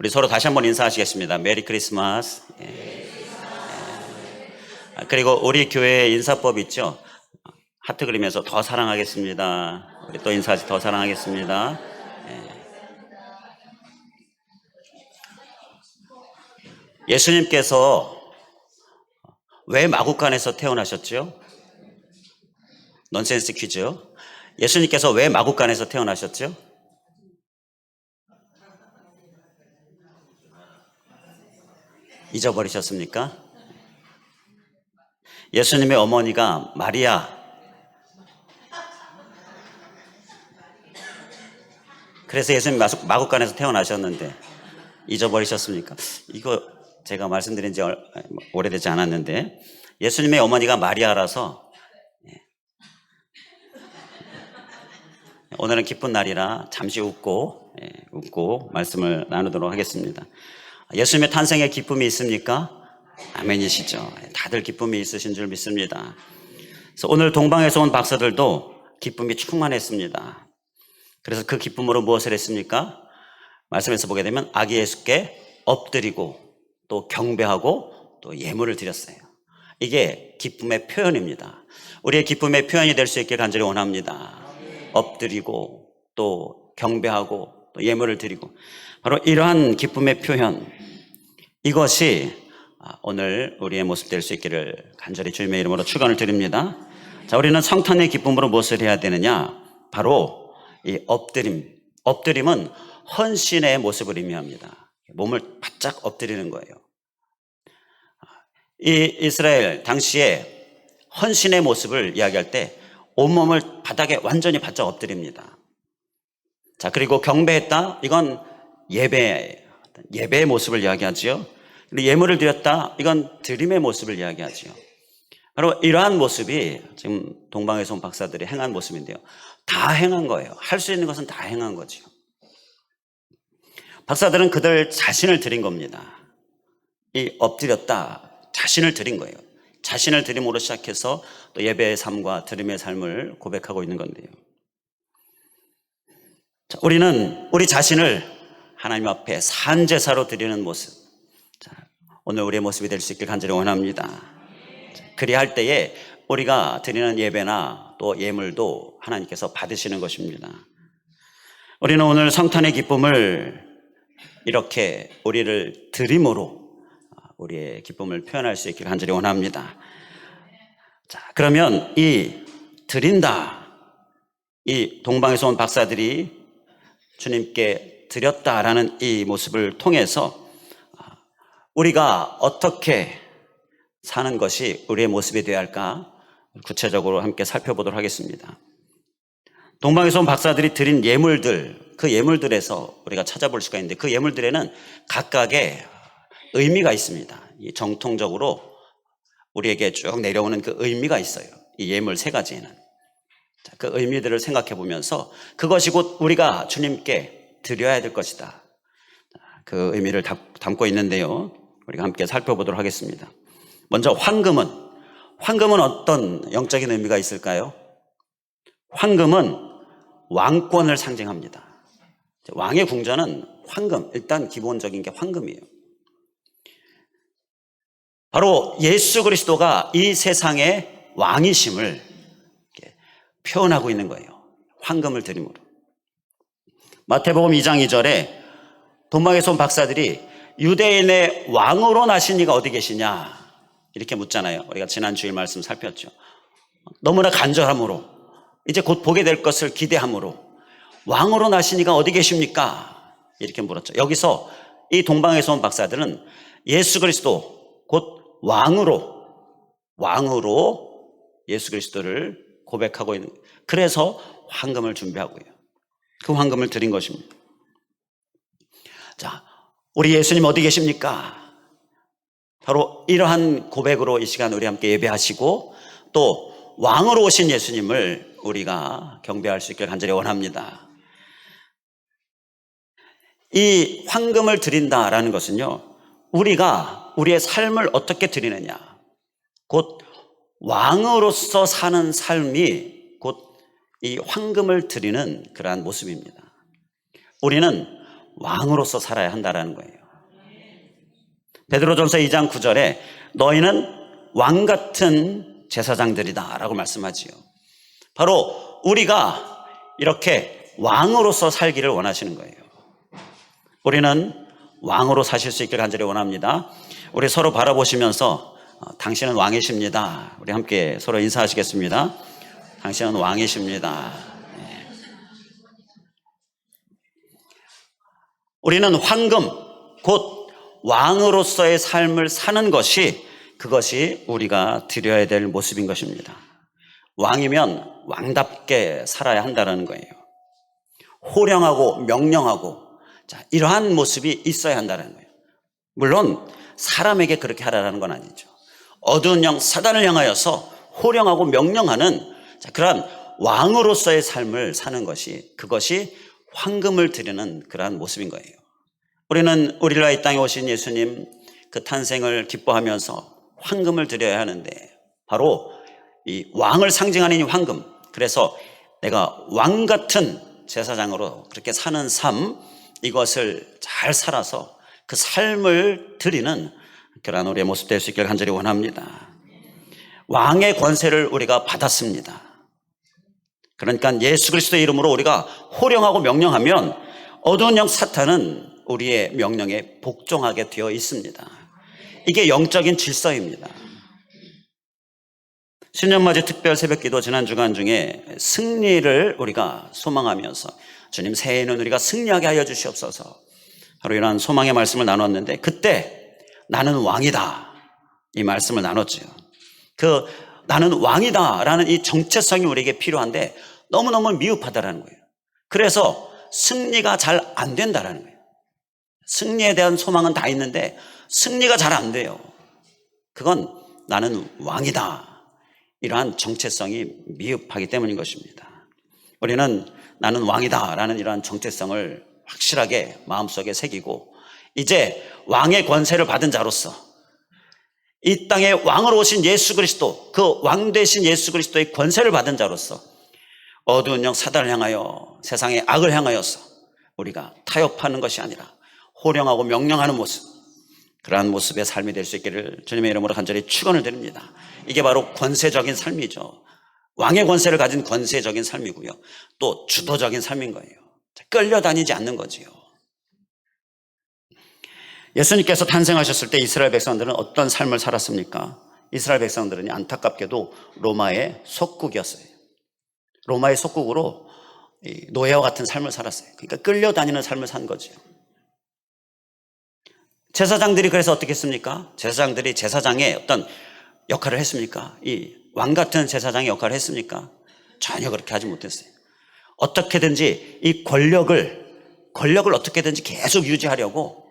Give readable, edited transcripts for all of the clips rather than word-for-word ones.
우리 서로 다시 한번 인사하시겠습니다. 메리 크리스마스. 그리고 우리 교회의 인사법 있죠? 하트 그리면서 더 사랑하겠습니다. 우리 또 인사하시 더 사랑하겠습니다. 예수님께서 왜 마구간에서 태어나셨죠? 넌센스 퀴즈. 예수님께서 왜 마구간에서 태어나셨죠? 잊어버리셨습니까? 예수님의 어머니가 마리아. 그래서 예수님 마구간에서 태어나셨는데 잊어버리셨습니까? 이거 제가 말씀드린 지 오래되지 않았는데 예수님의 어머니가 마리아라서 오늘은 기쁜 날이라 잠시 웃고 말씀을 나누도록 하겠습니다. 예수님의 탄생에 기쁨이 있습니까? 아멘이시죠. 다들 기쁨이 있으신 줄 믿습니다. 그래서 오늘 동방에서 온 박사들도 기쁨이 충만했습니다. 그래서 그 기쁨으로 무엇을 했습니까? 말씀에서 보게 되면 아기 예수께 엎드리고 또 경배하고 또 예물을 드렸어요. 이게 기쁨의 표현입니다. 우리의 기쁨의 표현이 될 수 있길 간절히 원합니다. 엎드리고 또 경배하고 또 예물을 드리고 바로 이러한 기쁨의 표현, 이것이 오늘 우리의 모습 될 수 있기를 간절히 주님의 이름으로 축원을 드립니다. 자, 우리는 성탄의 기쁨으로 무엇을 해야 되느냐? 바로 이 엎드림은 헌신의 모습을 의미합니다. 몸을 바짝 엎드리는 거예요. 이 이스라엘 당시에 헌신의 모습을 이야기할 때 온몸을 바닥에 완전히 바짝 엎드립니다. 자, 그리고 경배했다. 이건 예배의 모습을 이야기하지요. 그리고 예물을 드렸다. 이건 드림의 모습을 이야기하지요. 바로 이러한 모습이 지금 동방에서 온 박사들이 행한 모습인데요. 다 행한 거예요. 할 수 있는 것은 다 행한 거죠. 박사들은 그들 자신을 드린 겁니다. 이 엎드렸다. 자신을 드린 거예요. 자신을 드림으로 시작해서 또 예배의 삶과 드림의 삶을 고백하고 있는 건데요. 자, 우리는 우리 자신을 하나님 앞에 산제사로 드리는 모습. 자, 오늘 우리의 모습이 될 수 있길 간절히 원합니다. 그리할 때에 우리가 드리는 예배나 또 예물도 하나님께서 받으시는 것입니다. 우리는 오늘 성탄의 기쁨을 이렇게 우리를 드림으로 우리의 기쁨을 표현할 수 있길 간절히 원합니다. 자, 그러면 이 드린다, 이 동방에서 온 박사들이 주님께 드렸다라는 이 모습을 통해서 우리가 어떻게 사는 것이 우리의 모습이 되어야 할까? 구체적으로 함께 살펴보도록 하겠습니다. 동방에서 온 박사들이 드린 예물들, 그 예물들에서 우리가 찾아볼 수가 있는데 그 예물들에는 각각의 의미가 있습니다. 정통적으로 우리에게 쭉 내려오는 그 의미가 있어요. 이 예물 세 가지에는. 자, 그 의미들을 생각해 보면서 그것이 곧 우리가 주님께 드려야 될 것이다. 그 의미를 담고 있는데요. 우리가 함께 살펴보도록 하겠습니다. 먼저 황금은 어떤 영적인 의미가 있을까요? 황금은 왕권을 상징합니다. 왕의 궁전은 황금, 일단 기본적인 게 황금이에요. 바로 예수 그리스도가 이 세상의 왕이심을 표현하고 있는 거예요. 황금을 드림으로. 마태복음 2장 2절에 동방에서 온 박사들이 유대인의 왕으로 나신 이가 어디 계시냐 이렇게 묻잖아요. 우리가 지난 주일 말씀 살폈죠. 너무나 간절함으로 이제 곧 보게 될 것을 기대함으로 왕으로 나신 이가 어디 계십니까? 이렇게 물었죠. 여기서 이 동방에서 온 박사들은 예수 그리스도 곧 왕으로 예수 그리스도를 고백하고 있는 거예요. 그래서 황금을 준비하고요. 그 황금을 드린 것입니다. 자, 우리 예수님 어디 계십니까? 바로 이러한 고백으로 이 시간 우리 함께 예배하시고 또 왕으로 오신 예수님을 우리가 경배할 수 있길 간절히 원합니다. 이 황금을 드린다라는 것은요, 우리가 우리의 삶을 어떻게 드리느냐, 곧 왕으로서 사는 삶이 곧 이 황금을 드리는 그러한 모습입니다. 우리는 왕으로서 살아야 한다라는 거예요. 베드로전서 2장 9절에 너희는 왕 같은 제사장들이다 라고 말씀하지요. 바로 우리가 이렇게 왕으로서 살기를 원하시는 거예요. 우리는 왕으로 사실 수 있기를 간절히 원합니다. 우리 서로 바라보시면서 당신은 왕이십니다. 우리 함께 서로 인사하시겠습니다. 당신은 왕이십니다. 우리는 황금, 곧 왕으로서의 삶을 사는 것이 그것이 우리가 드려야 될 모습인 것입니다. 왕이면 왕답게 살아야 한다는 거예요. 호령하고 명령하고 이러한 모습이 있어야 한다는 거예요. 물론 사람에게 그렇게 하라는 건 아니죠. 어두운 영 사단을 향하여서 호령하고 명령하는 그러한 왕으로서의 삶을 사는 것이 그것이 황금을 드리는 그러한 모습인 거예요. 우리는 우리를 위하여 이 땅에 오신 예수님 그 탄생을 기뻐하면서 황금을 드려야 하는데 바로 이 왕을 상징하는 이 황금, 그래서 내가 왕 같은 제사장으로 그렇게 사는 삶, 이것을 잘 살아서 그 삶을 드리는 그러한 우리의 모습 될 수 있기를 간절히 원합니다. 왕의 권세를 우리가 받았습니다. 그러니까 예수 그리스도의 이름으로 우리가 호령하고 명령하면 어두운 영 사탄은 우리의 명령에 복종하게 되어 있습니다. 이게 영적인 질서입니다. 신년맞이 특별 새벽기도 지난 주간 중에 승리를 우리가 소망하면서 주님 새해에는 우리가 승리하게 하여 주시옵소서 바로 이러한 소망의 말씀을 나눴는데 그때 나는 왕이다 이 말씀을 나눴죠. 그 나는 왕이다 라는 이 정체성이 우리에게 필요한데 너무너무 미흡하다라는 거예요. 그래서 승리가 잘 안 된다라는 거예요. 승리에 대한 소망은 다 있는데 승리가 잘 안 돼요. 그건 나는 왕이다 이러한 정체성이 미흡하기 때문인 것입니다. 우리는 나는 왕이다 라는 이러한 정체성을 확실하게 마음속에 새기고 이제 왕의 권세를 받은 자로서 이 땅에 왕으로 오신 예수 그리스도, 그 왕 되신 예수 그리스도의 권세를 받은 자로서 어두운 영 사단을 향하여 세상의 악을 향하여서 우리가 타협하는 것이 아니라 호령하고 명령하는 모습, 그러한 모습의 삶이 될 수 있기를 주님의 이름으로 간절히 축원을 드립니다. 이게 바로 권세적인 삶이죠. 왕의 권세를 가진 권세적인 삶이고요. 또 주도적인 삶인 거예요. 끌려다니지 않는 거지요. 예수님께서 탄생하셨을 때 이스라엘 백성들은 어떤 삶을 살았습니까? 이스라엘 백성들은 안타깝게도 로마의 속국이었어요. 로마의 속국으로 노예와 같은 삶을 살았어요. 그러니까 끌려다니는 삶을 산 거죠. 제사장들이 그래서 어떻게 했습니까? 제사장들이 제사장의 어떤 역할을 했습니까? 이 왕 같은 제사장의 역할을 했습니까? 전혀 그렇게 하지 못했어요. 어떻게든지 이 권력을 어떻게든지 계속 유지하려고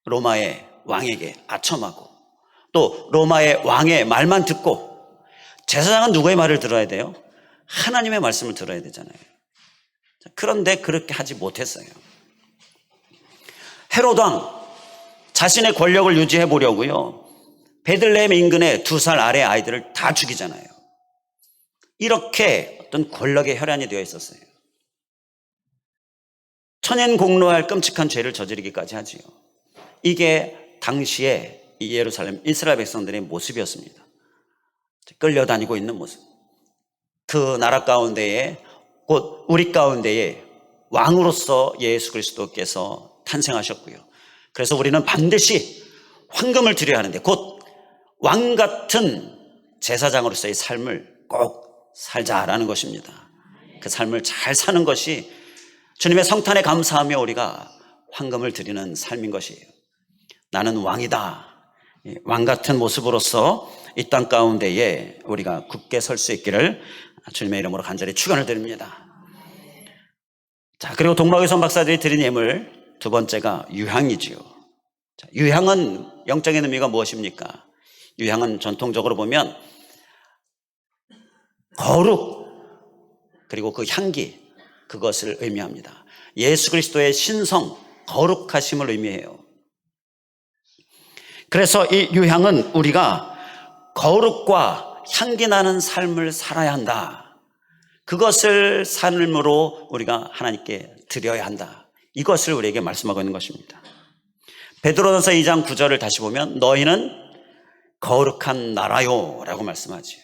로마의 왕에게 아첨하고 또 로마의 왕의 말만 듣고, 제사장은 누구의 말을 들어야 돼요? 하나님의 말씀을 들어야 되잖아요. 그런데 그렇게 하지 못했어요. 헤롯 왕 자신의 권력을 유지해 보려고요, 베들레헴 인근의 2살 아래 아이들을 다 죽이잖아요. 이렇게 어떤 권력의 혈안이 되어 있었어요. 천연공로할 끔찍한 죄를 저지르기까지 하지요. 이게 당시에 이 예루살렘 이스라엘 백성들의 모습이었습니다. 끌려다니고 있는 모습. 그 나라 가운데에, 곧 우리 가운데에 왕으로서 예수 그리스도께서 탄생하셨고요. 그래서 우리는 반드시 황금을 드려야 하는데 곧 왕 같은 제사장으로서의 삶을 꼭 살자라는 것입니다. 그 삶을 잘 사는 것이 주님의 성탄에 감사하며 우리가 황금을 드리는 삶인 것이에요. 나는 왕이다. 왕 같은 모습으로서 이 땅 가운데에 우리가 굳게 설 수 있기를 주님의 이름으로 간절히 축원을 드립니다. 자, 그리고 동막의 박사들이 드린 예물 두 번째가 유향이지요. 자, 유향은 영적인 의미가 무엇입니까? 유향은 전통적으로 보면 거룩, 그리고 그 향기, 그것을 의미합니다. 예수 그리스도의 신성, 거룩하심을 의미해요. 그래서 이 유향은 우리가 거룩과 향기 나는 삶을 살아야 한다. 그것을 삶으로 우리가 하나님께 드려야 한다. 이것을 우리에게 말씀하고 있는 것입니다. 베드로전서 2장 9절을 다시 보면 너희는 거룩한 나라요 라고 말씀하지요.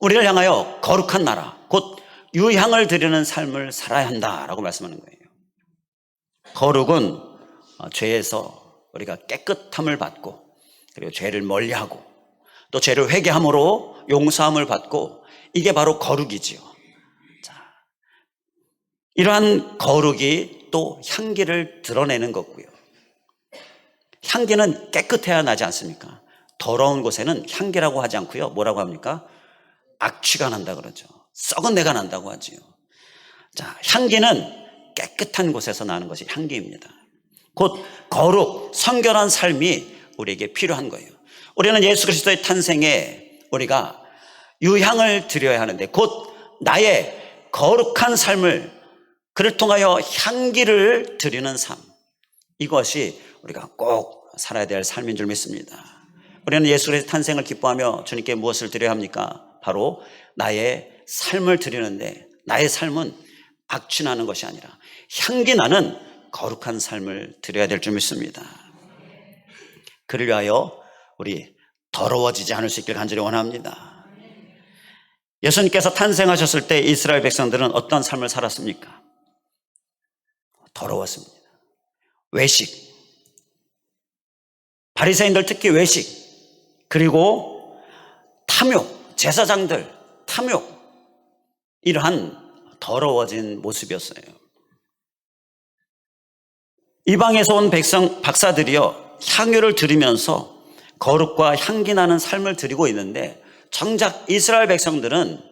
우리를 향하여 거룩한 나라, 곧 유향을 드리는 삶을 살아야 한다라고 말씀하는 거예요. 거룩은 죄에서 우리가 깨끗함을 받고, 그리고 죄를 멀리하고, 또 죄를 회개함으로 용서함을 받고, 이게 바로 거룩이지요. 자, 이러한 거룩이 또 향기를 드러내는 거고요. 향기는 깨끗해야 나지 않습니까? 더러운 곳에는 향기라고 하지 않고요. 뭐라고 합니까? 악취가 난다 그러죠. 썩은 내가 난다고 하지요. 자, 향기는 깨끗한 곳에서 나는 것이 향기입니다. 곧 거룩, 성결한 삶이 우리에게 필요한 거예요. 우리는 예수 그리스도의 탄생에 우리가 유향을 드려야 하는데, 곧 나의 거룩한 삶을, 그를 통하여 향기를 드리는 삶, 이것이 우리가 꼭 살아야 될 삶인 줄 믿습니다. 우리는 예수 그리스도의 탄생을 기뻐하며 주님께 무엇을 드려야 합니까? 바로 나의 삶을 드리는데, 나의 삶은 악취나는 것이 아니라 향기 나는 거룩한 삶을 드려야 될 줄 믿습니다. 그를 위하여 우리 더러워지지 않을 수 있기를 간절히 원합니다. 예수님께서 탄생하셨을 때 이스라엘 백성들은 어떤 삶을 살았습니까? 더러웠습니다. 외식, 바리새인들 특히 외식, 그리고 탐욕, 제사장들 탐욕, 이러한 더러워진 모습이었어요. 이방에서 온 박사들이요, 향유를 드리면서 거룩과 향기 나는 삶을 드리고 있는데, 정작 이스라엘 백성들은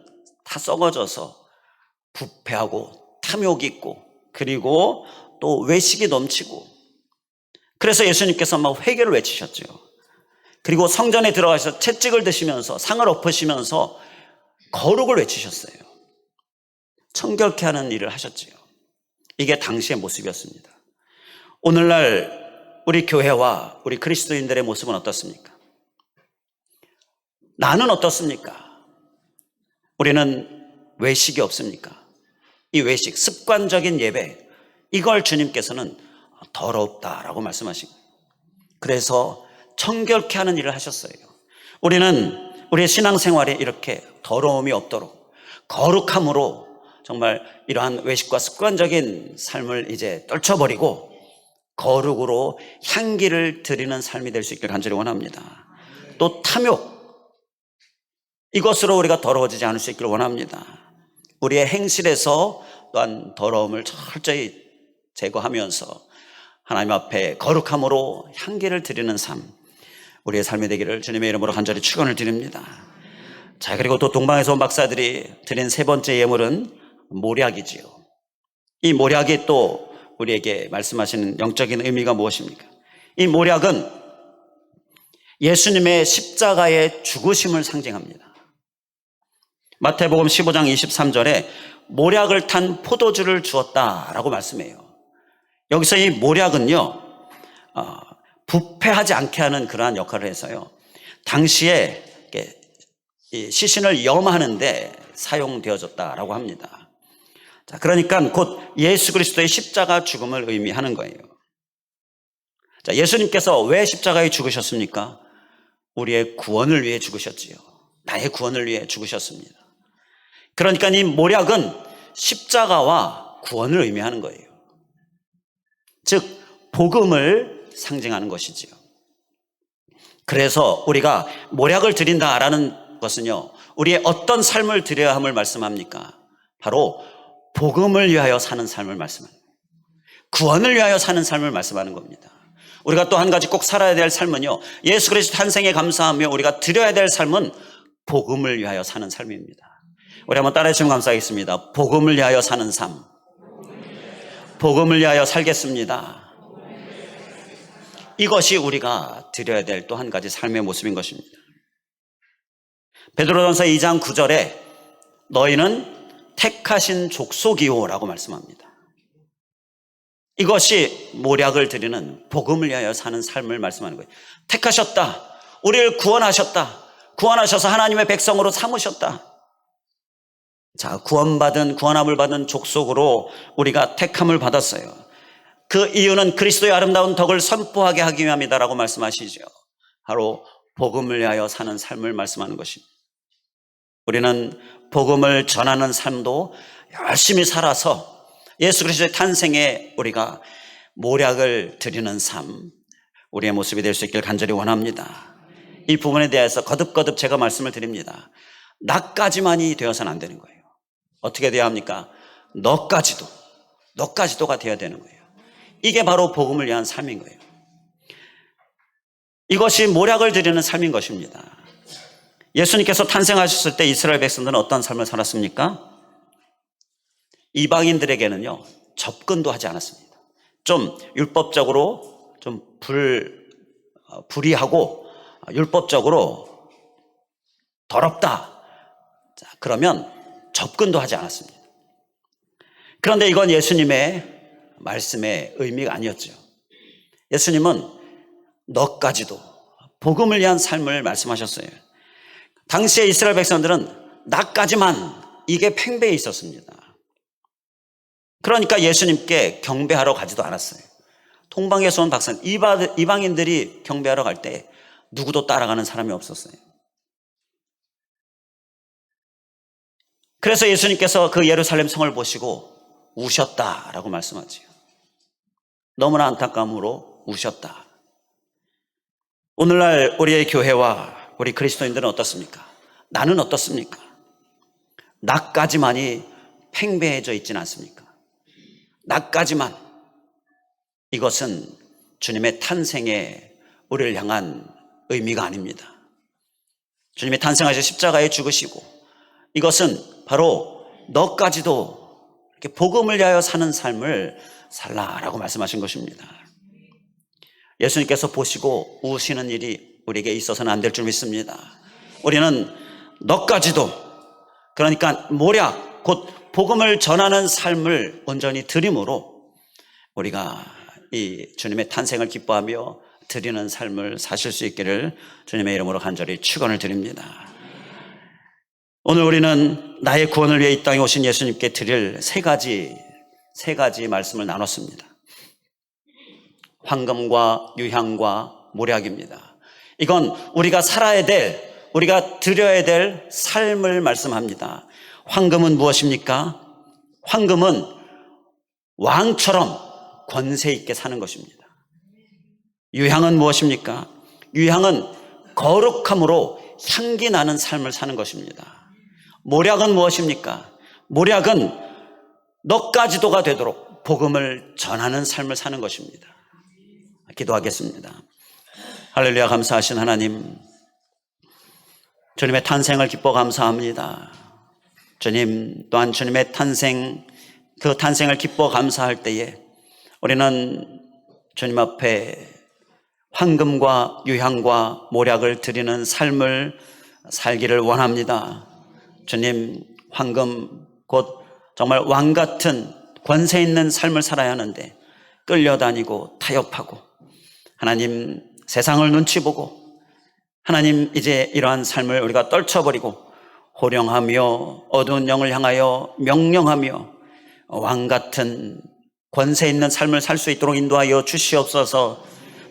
다 썩어져서 부패하고 탐욕이 있고, 그리고 또 외식이 넘치고, 그래서 예수님께서 막 회개를 외치셨죠. 그리고 성전에 들어가서 채찍을 드시면서 상을 엎으시면서 거룩을 외치셨어요. 청결케 하는 일을 하셨지요. 이게 당시의 모습이었습니다. 오늘날 우리 교회와 우리 그리스도인들의 모습은 어떻습니까? 나는 어떻습니까? 우리는 외식이 없습니까? 이 외식, 습관적인 예배, 이걸 주님께서는 더럽다라고 말씀하시고, 그래서 청결케 하는 일을 하셨어요. 우리는 우리의 신앙생활에 이렇게 더러움이 없도록 거룩함으로 정말 이러한 외식과 습관적인 삶을 이제 떨쳐버리고 거룩으로 향기를 드리는 삶이 될 수 있기를 간절히 원합니다. 또 탐욕, 이것으로 우리가 더러워지지 않을 수 있기를 원합니다. 우리의 행실에서 또한 더러움을 철저히 제거하면서 하나님 앞에 거룩함으로 향기를 드리는 삶, 우리의 삶이 되기를 주님의 이름으로 간절히 축원을 드립니다. 자, 그리고 또 동방에서 온 박사들이 드린 세 번째 예물은 모략이지요. 이 모략이 또 우리에게 말씀하시는 영적인 의미가 무엇입니까? 이 모략은 예수님의 십자가의 죽으심을 상징합니다. 마태복음 15장 23절에 모략을 탄 포도주를 주었다라고 말씀해요. 여기서 이 모략은요, 부패하지 않게 하는 그러한 역할을 해서요, 당시에 시신을 염하는데 사용되어졌다라고 합니다. 자, 그러니까 곧 예수 그리스도의 십자가 죽음을 의미하는 거예요. 자, 예수님께서 왜 십자가에 죽으셨습니까? 우리의 구원을 위해 죽으셨지요. 나의 구원을 위해 죽으셨습니다. 그러니까 이 모략은 십자가와 구원을 의미하는 거예요. 즉 복음을 상징하는 것이지요. 그래서 우리가 모략을 드린다라는 것은요, 우리의 어떤 삶을 드려야 함을 말씀합니까? 바로 복음을 위하여 사는 삶을 말씀합니다. 구원을 위하여 사는 삶을 말씀하는 겁니다. 우리가 또 한 가지 꼭 살아야 될 삶은요, 예수 그리스도 탄생에 감사하며 우리가 드려야 될 삶은 복음을 위하여 사는 삶입니다. 우리 한번 따라해 주시면 감사하겠습니다. 복음을 위하여 사는 삶, 복음을 위하여 살겠습니다. 이것이 우리가 드려야 될 또 한 가지 삶의 모습인 것입니다. 베드로전서 2장 9절에 너희는 택하신 족속이요 라고 말씀합니다. 이것이 모략을 드리는 복음을 위하여 사는 삶을 말씀하는 거예요. 택하셨다, 우리를 구원하셨다, 구원하셔서 하나님의 백성으로 삼으셨다. 자, 구원함을 받은 족속으로 우리가 택함을 받았어요. 그 이유는 그리스도의 아름다운 덕을 선포하게 하기 위함이다라고 말씀하시죠. 바로 복음을 위하여 사는 삶을 말씀하는 것입니다. 우리는 복음을 전하는 삶도 열심히 살아서 예수 그리스도의 탄생에 우리가 모략을 드리는 삶, 우리의 모습이 될 수 있길 간절히 원합니다. 이 부분에 대해서 거듭거듭 제가 말씀을 드립니다. 나까지만이 되어서는 안 되는 거예요. 어떻게 돼야 합니까? 너까지도가 되어야 되는 거예요. 이게 바로 복음을 위한 삶인 거예요. 이것이 모략을 드리는 삶인 것입니다. 예수님께서 탄생하셨을 때 이스라엘 백성들은 어떤 삶을 살았습니까? 이방인들에게는요, 접근도 하지 않았습니다. 좀 율법적으로 좀 불의하고 율법적으로 더럽다. 자, 그러면 접근도 하지 않았습니다. 그런데 이건 예수님의 말씀의 의미가 아니었죠. 예수님은 너까지도 복음을 위한 삶을 말씀하셨어요. 당시에 이스라엘 백성들은 나까지만 이게 팽배해 있었습니다. 그러니까 예수님께 경배하러 가지도 않았어요. 동방에서 온 박사님, 이방인들이 경배하러 갈 때 누구도 따라가는 사람이 없었어요. 그래서 예수님께서 그 예루살렘 성을 보시고 우셨다라고 말씀하죠. 너무나 안타까움으로 우셨다. 오늘날 우리의 교회와 우리 그리스도인들은 어떻습니까? 나는 어떻습니까? 나까지만이 팽배해져 있지는 않습니까? 나까지만. 이것은 주님의 탄생에 우리를 향한 의미가 아닙니다. 주님이 탄생하셔 십자가에 죽으시고 이것은 바로 너까지도 이렇게 복음을 위하여 사는 삶을 살라라고 말씀하신 것입니다. 예수님께서 보시고 우시는 일이 우리에게 있어서는 안 될 줄 믿습니다. 우리는 너까지도, 그러니까 모략, 곧 복음을 전하는 삶을 온전히 드림으로 우리가 이 주님의 탄생을 기뻐하며 드리는 삶을 사실 수 있기를 주님의 이름으로 간절히 축원을 드립니다. 오늘 우리는 나의 구원을 위해 이 땅에 오신 예수님께 드릴 세 가지 말씀을 나눴습니다. 황금과 유향과 모략입니다. 이건 우리가 살아야 될, 우리가 드려야 될 삶을 말씀합니다. 황금은 무엇입니까? 황금은 왕처럼 권세 있게 사는 것입니다. 유향은 무엇입니까? 유향은 거룩함으로 향기 나는 삶을 사는 것입니다. 모략은 무엇입니까? 모략은 너까지도가 되도록 복음을 전하는 삶을 사는 것입니다. 기도하겠습니다. 할렐루야. 감사하신 하나님, 주님의 탄생을 기뻐 감사합니다. 주님 또한 주님의 탄생, 그 탄생을 기뻐 감사할 때에 우리는 주님 앞에 황금과 유향과 모략을 드리는 삶을 살기를 원합니다. 주님, 황금 곧 정말 왕 같은 권세 있는 삶을 살아야 하는데 끌려다니고 타협하고 하나님 세상을 눈치 보고 하나님 이제 이러한 삶을 우리가 떨쳐버리고 호령하며 어두운 영을 향하여 명령하며 왕 같은 권세 있는 삶을 살 수 있도록 인도하여 주시옵소서.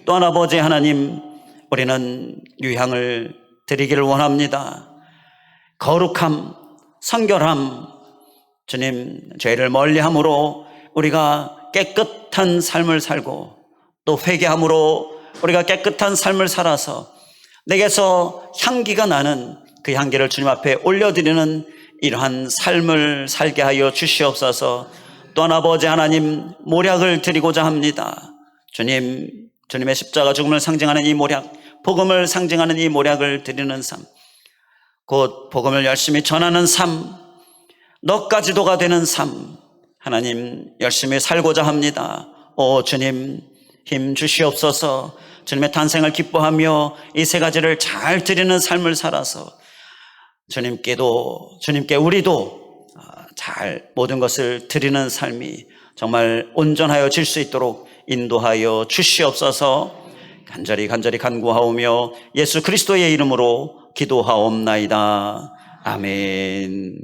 또한 아버지 하나님, 우리는 유향을 드리기를 원합니다. 거룩함, 성결함, 주님 죄를 멀리함으로 우리가 깨끗한 삶을 살고 또 회개함으로 우리가 깨끗한 삶을 살아서 내게서 향기가 나는 그 향기를 주님 앞에 올려드리는 이러한 삶을 살게 하여 주시옵소서. 또한 아버지 하나님, 모략을 드리고자 합니다. 주님, 주님의 십자가 죽음을 상징하는 이 모략, 복음을 상징하는 이 모략을 드리는 삶, 곧 복음을 열심히 전하는 삶, 너까지도가 되는 삶, 하나님 열심히 살고자 합니다. 오 주님, 힘 주시옵소서. 주님의 탄생을 기뻐하며 이 세 가지를 잘 드리는 삶을 살아서 주님께 우리도 잘 모든 것을 드리는 삶이 정말 온전하여질 수 있도록 인도하여 주시옵소서. 간절히 간구하오며 예수 그리스도의 이름으로 기도하옵나이다. 아멘.